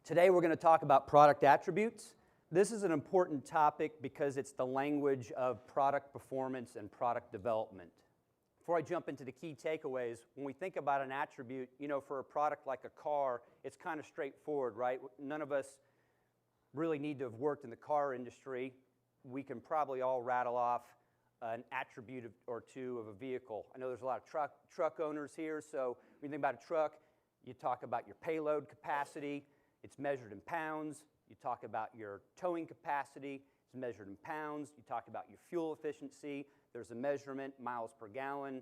Today we're going to talk about product attributes. This is an important topic because it's the language of product performance and product development. Before I jump into the key takeaways, when we think about an attribute, for a product like a car, it's kind of straightforward, right? None of us really need to have worked in the car industry. We can probably all rattle off an attribute or two of a vehicle. I know there's a lot of truck owners here, so when you think about a truck, you talk about your payload capacity. It's measured in pounds. You talk about your towing capacity. It's measured in pounds. You talk about your fuel efficiency. There's a measurement, miles per gallon.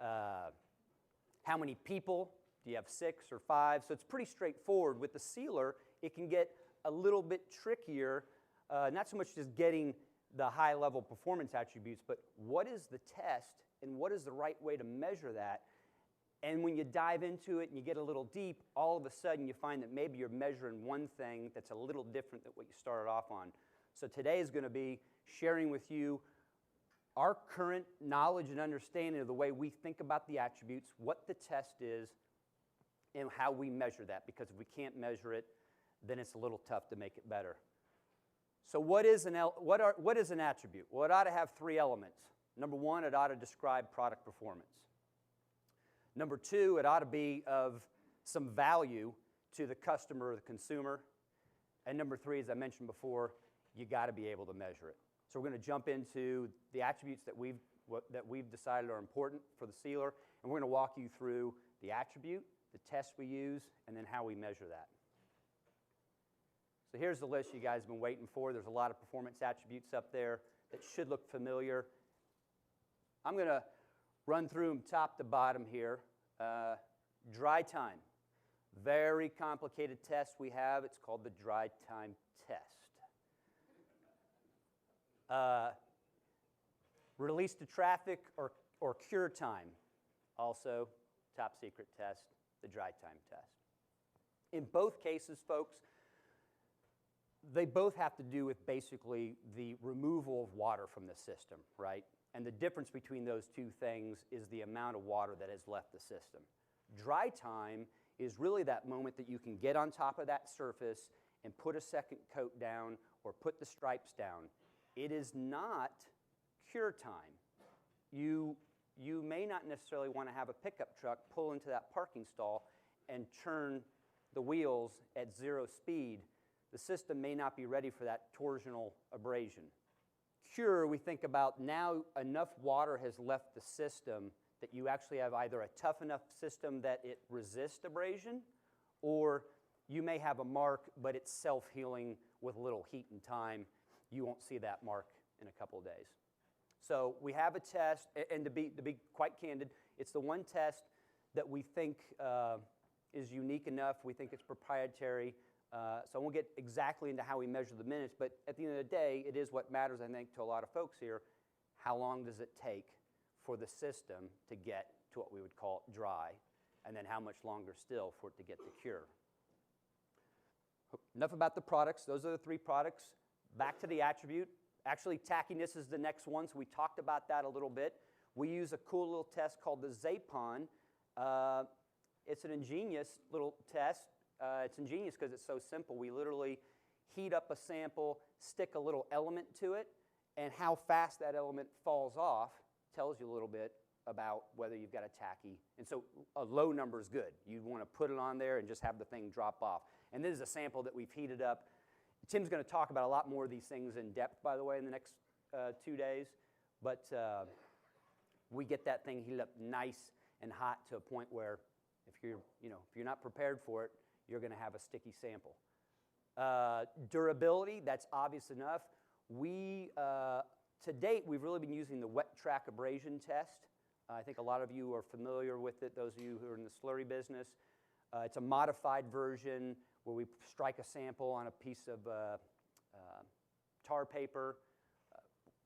How many people? Do you have 6 or 5? So it's pretty straightforward. With the sealer, it can get a little bit trickier, not so much just getting the high-level performance attributes, but what is the test and what is the right way to measure that? And when you dive into it and you get a little deep, all of a sudden you find that maybe you're measuring one thing that's a little different than what you started off on. So today is going to be sharing with you our current knowledge and understanding of the way we think about the attributes, what the test is, and how we measure that. Because if we can't measure it, then it's a little tough to make it better. So what is an attribute? Well, it ought to have 3 elements. Number 1, it ought to describe product performance. Number 2, it ought to be of some value to the customer or the consumer. And number 3, as I mentioned before, you got to be able to measure it. So we're going to jump into the attributes that we've decided are important for the sealer, and we're going to walk you through the attribute, the test we use, and then how we measure that. So here's the list you guys have been waiting for. There's a lot of performance attributes up there that should look familiar. I'm going to run through them top to bottom here. Dry time. Very complicated test we have. It's called the dry time test. Release to traffic or cure time. Also, top secret test, the dry time test. In both cases, folks, they both have to do with basically the removal of water from the system, right? And the difference between those two things is the amount of water that has left the system. Dry time is really that moment that you can get on top of that surface and put a second coat down or put the stripes down. It is not cure time. You may not necessarily want to have a pickup truck pull into that parking stall and turn the wheels at 0 speed. The system may not be ready for that torsional abrasion. Cure, we think about now enough water has left the system that you actually have either a tough enough system that it resists abrasion, or you may have a mark, but it's self-healing with a little heat and time. You won't see that mark in a couple of days. So we have a test, and to be quite candid, it's the one test that we think is unique enough. We think it's proprietary. So I won't get exactly into how we measure the minutes, but at the end of the day, it is what matters, I think, to a lot of folks here. How long does it take for the system to get to what we would call dry, and then how much longer still for it to get to cure? Enough about the products. Those are the 3 products. Back to the attribute. Actually, tackiness is the next one, so we talked about that a little bit. We use a cool little test called the Zapon. It's an ingenious little test. It's ingenious because it's so simple. We literally heat up a sample, stick a little element to it, and how fast that element falls off tells you a little bit about whether you've got a tacky. And so a low number is good. You want to put it on there and just have the thing drop off. And this is a sample that we've heated up. Tim's going to talk about a lot more of these things in depth, by the way, in the next 2 days. But we get that thing heated up nice and hot to a point where if you're not prepared for it, you're going to have a sticky sample. Durability, that's obvious enough. To date, we've really been using the wet track abrasion test. I think a lot of you are familiar with it, those of you who are in the slurry business. It's a modified version where we strike a sample on a piece of tar paper,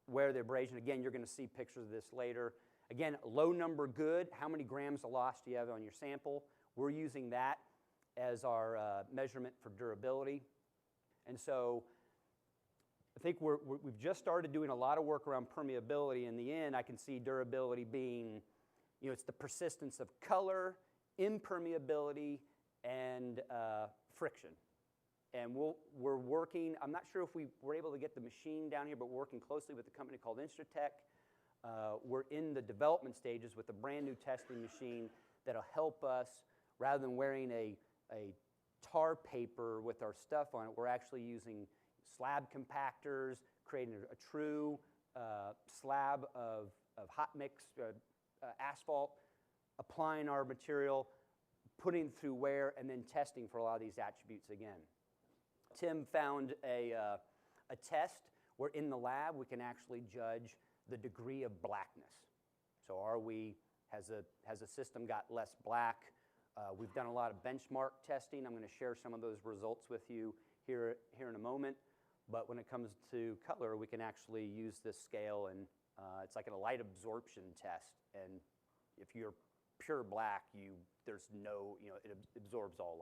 wear the abrasion. Again, you're going to see pictures of this later. Again, low number good. How many grams of loss do you have on your sample? We're using that as our measurement for durability. And so I think we've just started doing a lot of work around permeability. In the end, I can see durability being, it's the persistence of color, impermeability, and friction. And we're working, I'm not sure if we were able to get the machine down here, but we're working closely with a company called Instratech. We're in the development stages with a brand new testing machine that'll help us, rather than wearing a tar paper with our stuff on it, we're actually using slab compactors, creating a true slab of hot mix asphalt, applying our material, putting it through wear, and then testing for a lot of these attributes again. Tim found a test where in the lab we can actually judge the degree of blackness. So has a system got less black? We've done a lot of benchmark testing. I'm going to share some of those results with you here in a moment. But when it comes to color, we can actually use this scale, and it's like a light absorption test. And if you're pure black, there's no, it absorbs all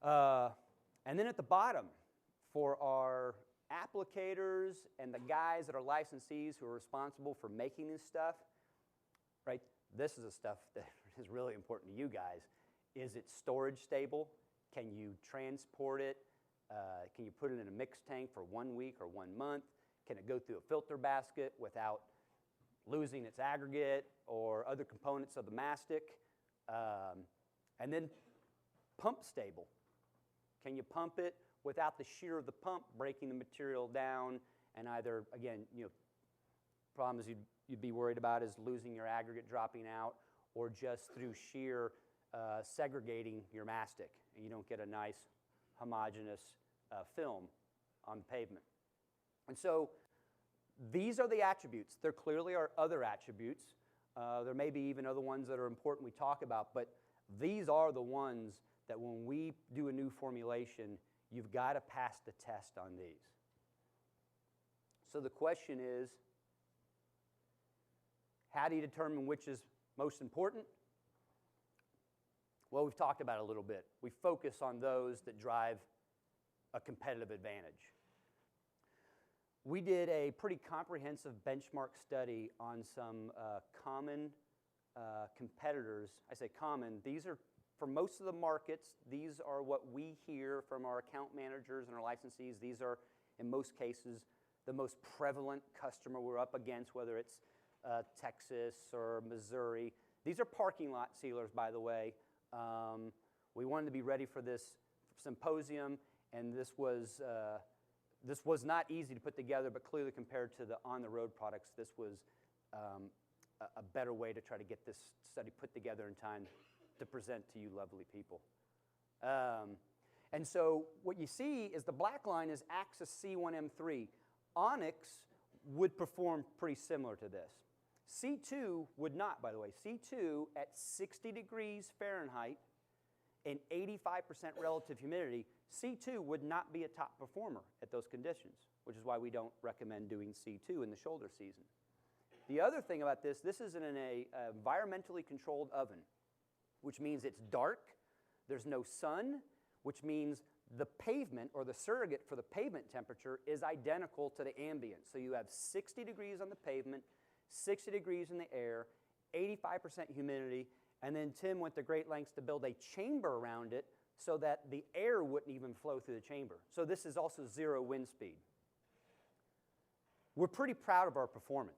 light. And then at the bottom, for our applicators and the guys that are licensees who are responsible for making this stuff, right? This is the stuff that is really important to you guys. Is it storage stable? Can you transport it? Can you put it in a mix tank for 1 week or 1 month? Can it go through a filter basket without losing its aggregate or other components of the mastic? And then pump stable. Can you pump it without the shear of the pump breaking the material down and either, again, problems you'd be worried about is losing your aggregate dropping out, or just through shear segregating your mastic, and you don't get a nice homogeneous film on the pavement. And so these are the attributes. There clearly are other attributes. There may be even other ones that are important we talk about, but these are the ones that when we do a new formulation, you've got to pass the test on these. So the question is, how do you determine which is most important? Well, we've talked about it a little bit. We focus on those that drive a competitive advantage. We did a pretty comprehensive benchmark study on some common competitors. I say common. These are, for most of the markets, these are what we hear from our account managers and our licensees. These are, in most cases, the most prevalent customer we're up against, whether it's Texas or Missouri. These are parking lot sealers, by the way. We wanted to be ready for this symposium, and this was not easy to put together, but clearly compared to the on-the-road products, this was a better way to try to get this study put together in time to present to you lovely people. And so what you see is the black line is Axis C1M3. Onyx would perform pretty similar to this. C2 would not, by the way. C2 at 60 degrees Fahrenheit and 85% relative humidity, C2 would not be a top performer at those conditions, which is why we don't recommend doing C2 in the shoulder season. The other thing about this is in an environmentally controlled oven, which means it's dark, there's no sun, which means the pavement or the surrogate for the pavement temperature is identical to the ambient. So you have 60 degrees on the pavement, 60 degrees in the air, 85% humidity, and then Tim went to great lengths to build a chamber around it so that the air wouldn't even flow through the chamber. So this is also zero wind speed. We're pretty proud of our performance.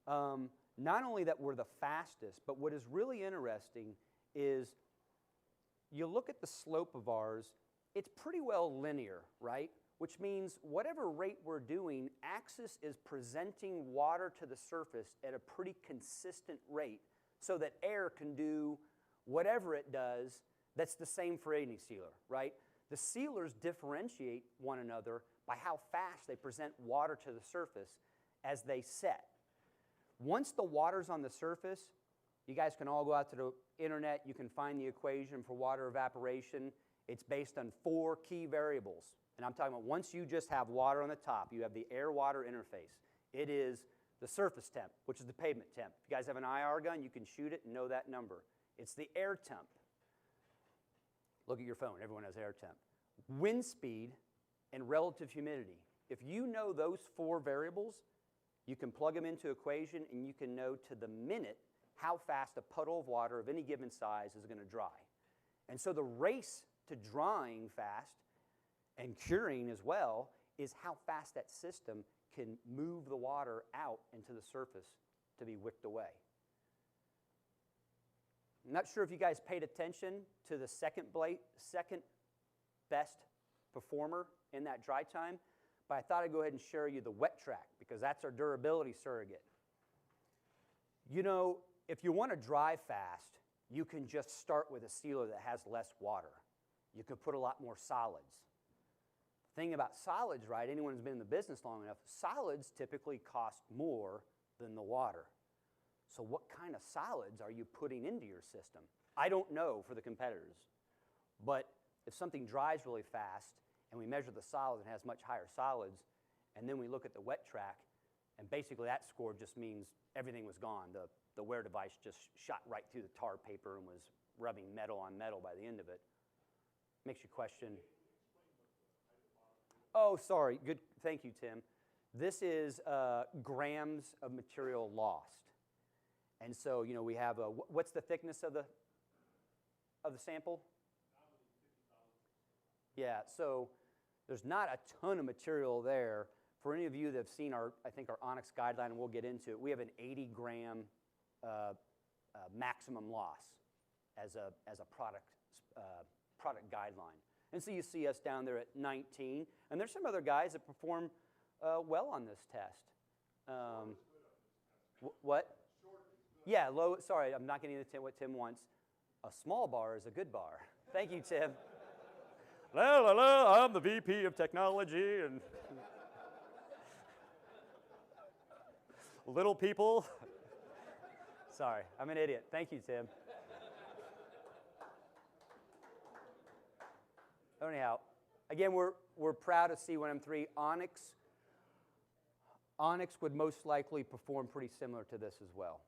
Not only that we're the fastest, but what is really interesting is you look at the slope of ours, it's pretty well linear, right? Which means whatever rate we're doing, Axis is presenting water to the surface at a pretty consistent rate so that air can do whatever it does that's the same for any sealer, right? The sealers differentiate one another by how fast they present water to the surface as they set. Once the water's on the surface, you guys can all go out to the internet, you can find the equation for water evaporation. It's based on 4 key variables. And I'm talking about once you just have water on the top, you have the air-water interface. It is the surface temp, which is the pavement temp. If you guys have an IR gun, you can shoot it and know that number. It's the air temp. Look at your phone, everyone has air temp. Wind speed and relative humidity. If you know those 4 variables, you can plug them into equation and you can know to the minute how fast a puddle of water of any given size is going to dry. And so the race to drying fast and curing as well is how fast that system can move the water out into the surface to be wicked away. I'm not sure if you guys paid attention to the second best performer in that dry time, but I thought I'd go ahead and share you the wet track because that's our durability surrogate. You know, if you want to dry fast, you can just start with a sealer that has less water. You can put a lot more solids. The thing about solids, right, anyone who's been in the business long enough, solids typically cost more than the water. So what kind of solids are you putting into your system? I don't know for the competitors, but if something dries really fast and we measure the solids and has much higher solids, and then we look at the wet track, and basically that score just means everything was gone. The wear device just shot right through the tar paper and was rubbing metal on metal by the end of it. Makes you question. Oh, sorry. Good. Thank you, Tim. This is grams of material lost. And so, you know, we have a, what's the thickness of the sample? Yeah, so there's not a ton of material there. For any of you that have seen our, I think our Onyx guideline, and we'll get into it, we have an 80-gram maximum loss as a product guideline. And so you see us down there at 19, and there's some other guys that perform well on this test. What? Yeah, low. Sorry, I'm not getting into what Tim wants. A small bar is a good bar. Thank you, Tim. La la la, I'm the VP of technology and little people. Sorry, I'm an idiot. Thank you, Tim. Anyhow, again, we're proud to see 1M3. Onyx would most likely perform pretty similar to this as well.